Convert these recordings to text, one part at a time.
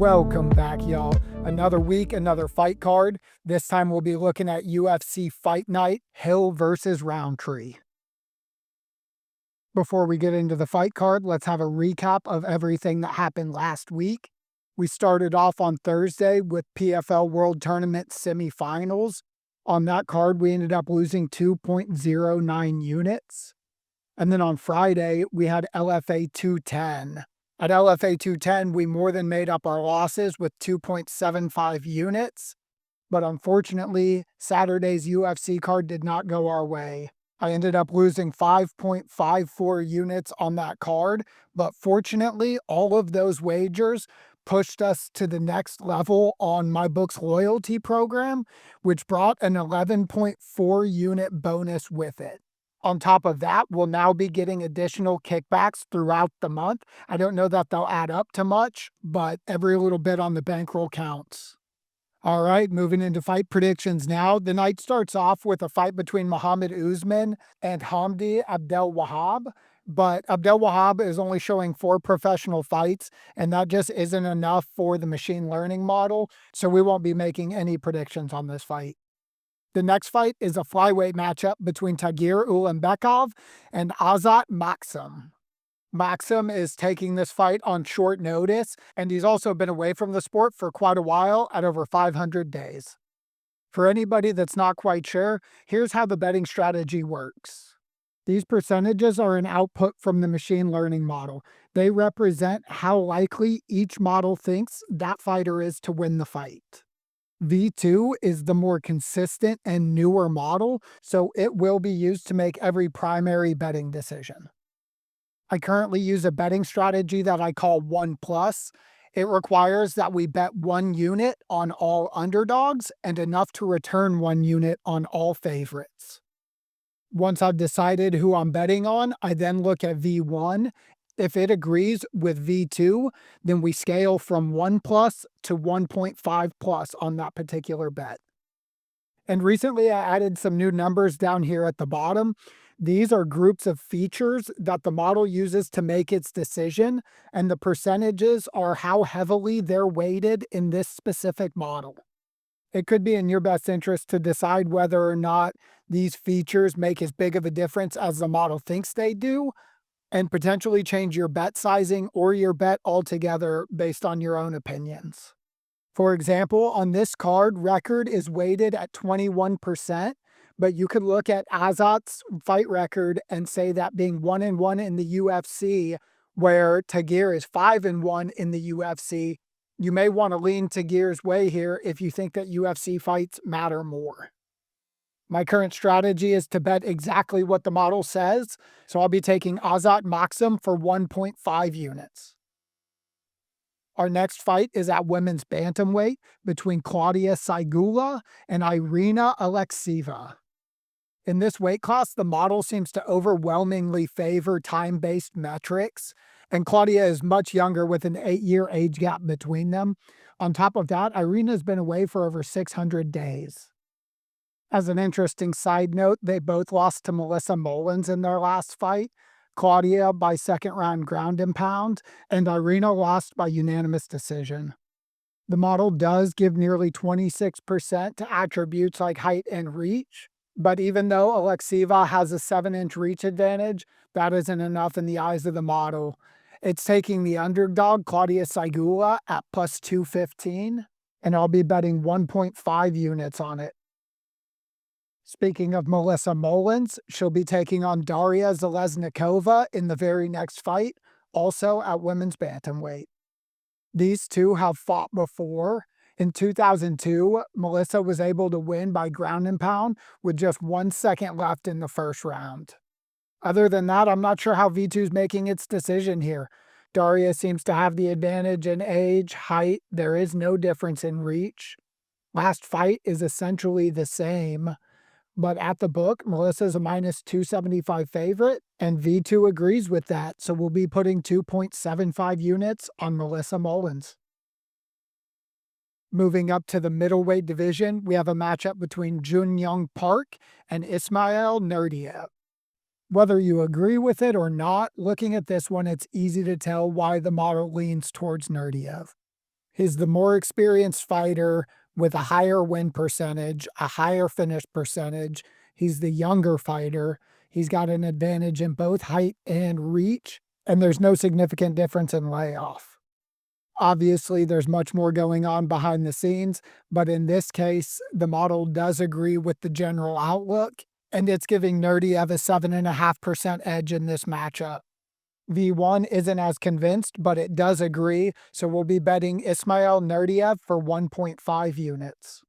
Welcome back, y'all. Another week, another fight card. This time we'll be looking at UFC Fight Night, Hill versus Rountree. Before we get into the fight card, let's have a recap of everything that happened last week. We started off on Thursday with PFL World Tournament semifinals. On that card, we ended up losing 2.09 units. And then on Friday, we had LFA 210. At LFA 210, we more than made up our losses with 2.75 units. But unfortunately, Saturday's UFC card did not go our way. I ended up losing 5.54 units on that card, but fortunately, all of those wagers pushed us to the next level on my book's loyalty program, which brought an 11.4 unit bonus with it. On top of that, we'll now be getting additional kickbacks throughout the month. I don't know that they'll add up to much, but every little bit on the bankroll counts. All right, moving into fight predictions now. The night starts off with a fight between Muhammad Usman and Hamdi Abdelwahab, but Abdelwahab is only showing 4 professional fights, and that just isn't enough for the machine learning model, so we won't be making any predictions on this fight. The next fight is a flyweight matchup between Tagir Ulanbekov and Azat Maksum. Maxim is taking this fight on short notice, and he's also been away from the sport for quite a while at over 500 days. For anybody that's not quite sure, here's how the betting strategy works. These percentages are an output from the machine learning model. They represent how likely each model thinks that fighter is to win the fight. V2 is the more consistent and newer model, so it will be used to make every primary betting decision. I currently use a betting strategy that I call 1+. It requires that we bet 1 unit on all underdogs and enough to return 1 unit on all favorites. Once I've decided who I'm betting on, I then look at V1. If it agrees with V2, then we scale from 1+ to 1.5+ on that particular bet. And recently I added some new numbers down here at the bottom. These are groups of features that the model uses to make its decision, and the percentages are how heavily they're weighted in this specific model. It could be in your best interest to decide whether or not these features make as big of a difference as the model thinks they do, and potentially change your bet sizing or your bet altogether based on your own opinions. For example, on this card, record is weighted at 21%, but you could look at Azat's fight record and say that being 1-1 in the UFC, where Tagir is 5-1 in the UFC, you may want to lean Tagir's way here if you think that UFC fights matter more. My current strategy is to bet exactly what the model says, so I'll be taking Azat Maksum for 1.5 units. Our next fight is at women's bantamweight between Claudia Saigula and Irina Alekseeva. In this weight class, the model seems to overwhelmingly favor time-based metrics, and Claudia is much younger with an 8-year age gap between them. On top of that, Irina's been away for over 600 days. As an interesting side note, they both lost to Melissa Mullins in their last fight, Claudia by second round ground and pound, and Irina lost by unanimous decision. The model does give nearly 26% to attributes like height and reach, but even though Alekseeva has a 7-inch reach advantage, that isn't enough in the eyes of the model. It's taking the underdog, Claudia Saigula, at plus 215, and I'll be betting 1.5 units on it. Speaking of Melissa Mullins, she'll be taking on Daria Zalesnikova in the very next fight, also at women's bantamweight. These two have fought before. In 2002, Melissa was able to win by ground and pound with just 1 second left in the first round. Other than that, I'm not sure how V2's making its decision here. Daria seems to have the advantage in age, height. There is no difference in reach. Last fight is essentially the same. But at the book, Melissa's a minus 275 favorite, and V2 agrees with that, so we'll be putting 2.75 units on Melissa Mullins. Moving up to the middleweight division, we have a matchup between Jun Young Park and Ismail Nurdiev. Whether you agree with it or not, looking at this one, it's easy to tell why the model leans towards Nurdiev. He's the more experienced fighter with a higher win percentage, a higher finish percentage. He's the younger fighter. He's got an advantage in both height and reach, and there's no significant difference in layoff. Obviously, there's much more going on behind the scenes, but in this case, the model does agree with the general outlook, and it's giving Nerdiev a 7.5% edge in this matchup. V1 isn't as convinced, but it does agree, so we'll be betting Ismail Nerdiev for 1.5 units.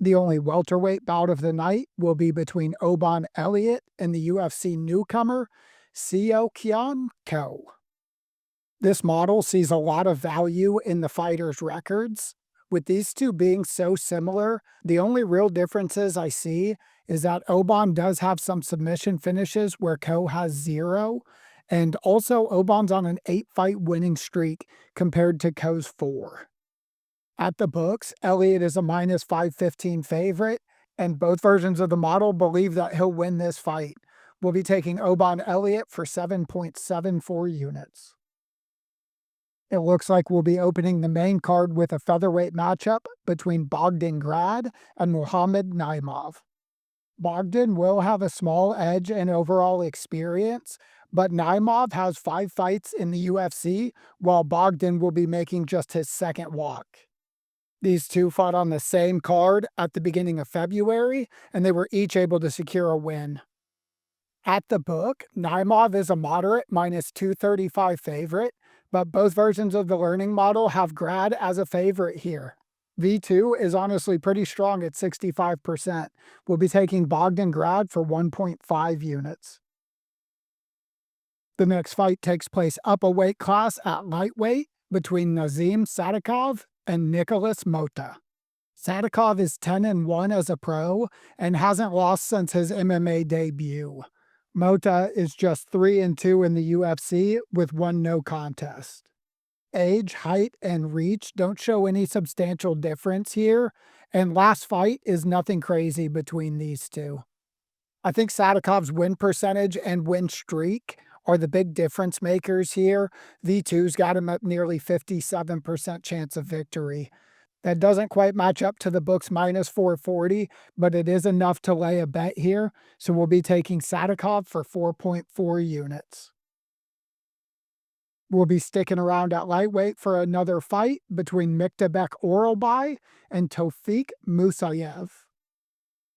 The only welterweight bout of the night will be between Oban Elliott and the UFC newcomer, Seo Kyeon Ko. This model sees a lot of value in the fighters' records. With these two being so similar, the only real differences I see is that Oban does have some submission finishes where Ko has zero, and also Oban's on an 8-fight winning streak compared to Ko's 4. At the books, Elliott is a minus 515 favorite, and both versions of the model believe that he'll win this fight. We'll be taking Oban Elliott for 7.74 units. It looks like we'll be opening the main card with a featherweight matchup between Bogdan Grad and Muhammad Naimov. Bogdan will have a small edge in overall experience, but Naimov has 5 fights in the UFC, while Bogdan will be making just his second walk. These two fought on the same card at the beginning of February, and they were each able to secure a win. At the book, Naimov is a moderate minus 235 favorite, but both versions of the learning model have Grad as a favorite here. V2 is honestly pretty strong at 65%. We'll be taking Bogdan Grad for 1.5 units. The next fight takes place up a weight class at lightweight between Nazim Sadikov and Nicholas Mota. Sadikov is 10-1 as a pro and hasn't lost since his MMA debut. Mota is just 3-2 in the UFC with 1 no contest. Age, height, and reach don't show any substantial difference here, and last fight is nothing crazy between these two. I think Sadikov's win percentage and win streak are the big difference makers here. V2's got him at nearly 57% chance of victory. That doesn't quite match up to the book's minus 440, but it is enough to lay a bet here, so we'll be taking Sadikov for 4.4 units. We'll be sticking around at lightweight for another fight between Miktabek Oralbai and Tofik Musayev.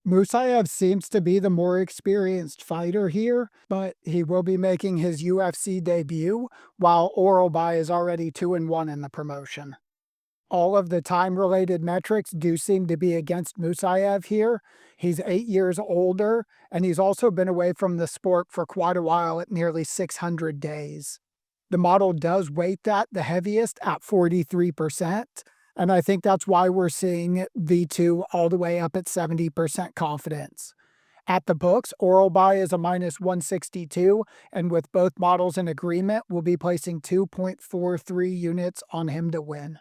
Musayev seems to be the more experienced fighter here, but he will be making his UFC debut, while Oralbai is already 2-1 in the promotion. All of the time-related metrics do seem to be against Musayev here. He's 8 years older, and he's also been away from the sport for quite a while at nearly 600 days. The model does weight that the heaviest at 43%, and I think that's why we're seeing V2 all the way up at 70% confidence. At the books, Oralbai is a minus 162, and with both models in agreement, we'll be placing 2.43 units on him to win.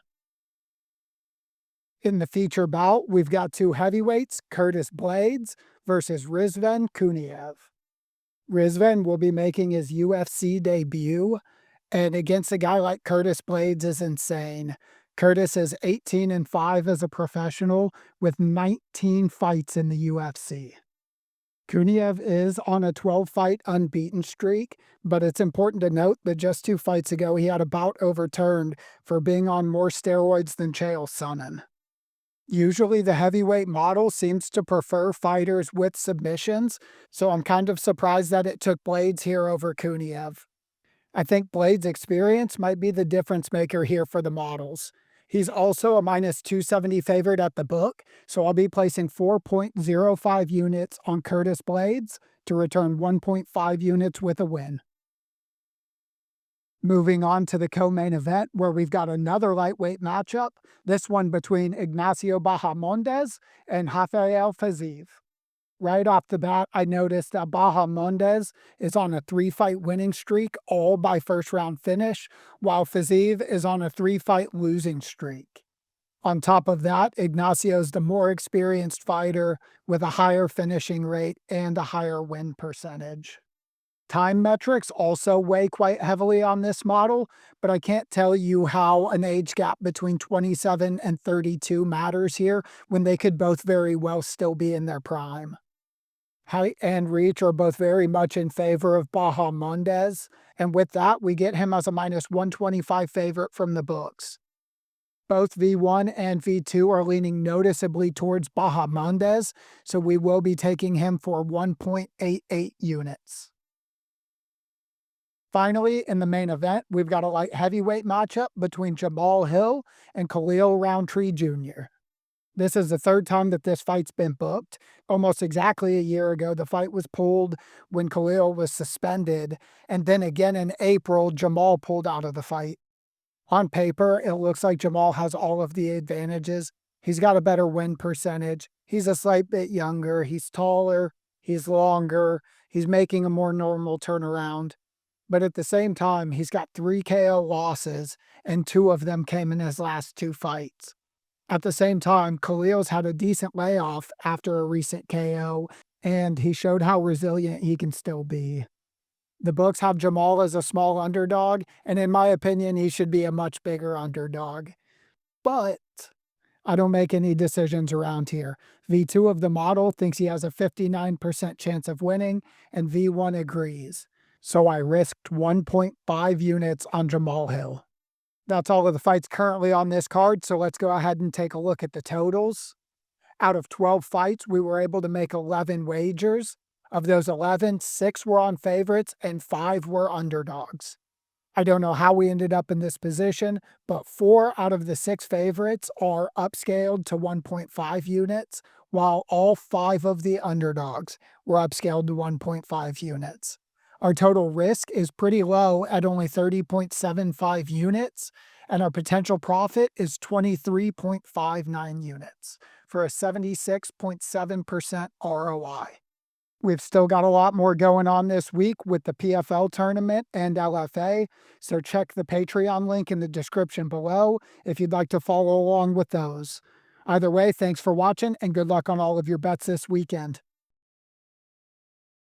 In the feature bout, we've got 2 heavyweights, Curtis Blades versus Rizvan Kuniev. Rizvan will be making his UFC debut, and against a guy like Curtis Blades is insane. Curtis is 18-5 as a professional with 19 fights in the UFC. Kuniev is on a 12-fight unbeaten streak, but it's important to note that just 2 fights ago he had a bout overturned for being on more steroids than Chael Sonnen. Usually the heavyweight model seems to prefer fighters with submissions, so I'm kind of surprised that it took Blades here over Kuniev. I think Blades' experience might be the difference maker here for the models. He's also a minus 270 favorite at the book, so I'll be placing 4.05 units on Curtis Blades to return 1.5 units with a win. Moving on to the co-main event, where we've got another lightweight matchup, this one between Ignacio Bahamondes and Rafael Fiziev. Right off the bat, I noticed that Bahamondes is on a 3-fight winning streak, all by first-round finish, while Fiziev is on a 3-fight losing streak. On top of that, Ignacio's the more experienced fighter with a higher finishing rate and a higher win percentage. time metrics also weigh quite heavily on this model, but I can't tell you how an age gap between 27 and 32 matters here when they could both very well still be in their prime. Height and reach are both very much in favor of Bahamondes, and with that, we get him as a minus 125 favorite from the books. Both V1 and V2 are leaning noticeably towards Bahamondes, so we will be taking him for 1.88 units. Finally, in the main event, we've got a light heavyweight matchup between Jamal Hill and Khalil Rountree Jr. This is the third time that this fight's been booked. Almost exactly a year ago, the fight was pulled when Khalil was suspended, and then again in April, Jamal pulled out of the fight. On paper, it looks like Jamal has all of the advantages. He's got a better win percentage. He's a slight bit younger. He's taller. He's longer. He's making a more normal turnaround. But at the same time, he's got 3 KO losses, and 2 of them came in his last 2 fights. At the same time, Khalil's had a decent layoff after a recent KO, and he showed how resilient he can still be. The books have Jamal as a small underdog, and in my opinion, he should be a much bigger underdog. But I don't make any decisions around here. V2 of the model thinks he has a 59% chance of winning, and V1 agrees. So I risked 1.5 units on Jamal Hill. That's all of the fights currently on this card, so let's go ahead and take a look at the totals. Out of 12 fights, we were able to make 11 wagers. Of those 11, 6 were on favorites and 5 were underdogs. I don't know how we ended up in this position, but 4 out of the 6 favorites are upscaled to 1.5 units, while all 5 of the underdogs were upscaled to 1.5 units. Our total risk is pretty low at only 30.75 units, and our potential profit is 23.59 units for a 76.7% ROI. We've still got a lot more going on this week with the PFL tournament and LFA, so check the Patreon link in the description below if you'd like to follow along with those. Either way, thanks for watching and good luck on all of your bets this weekend.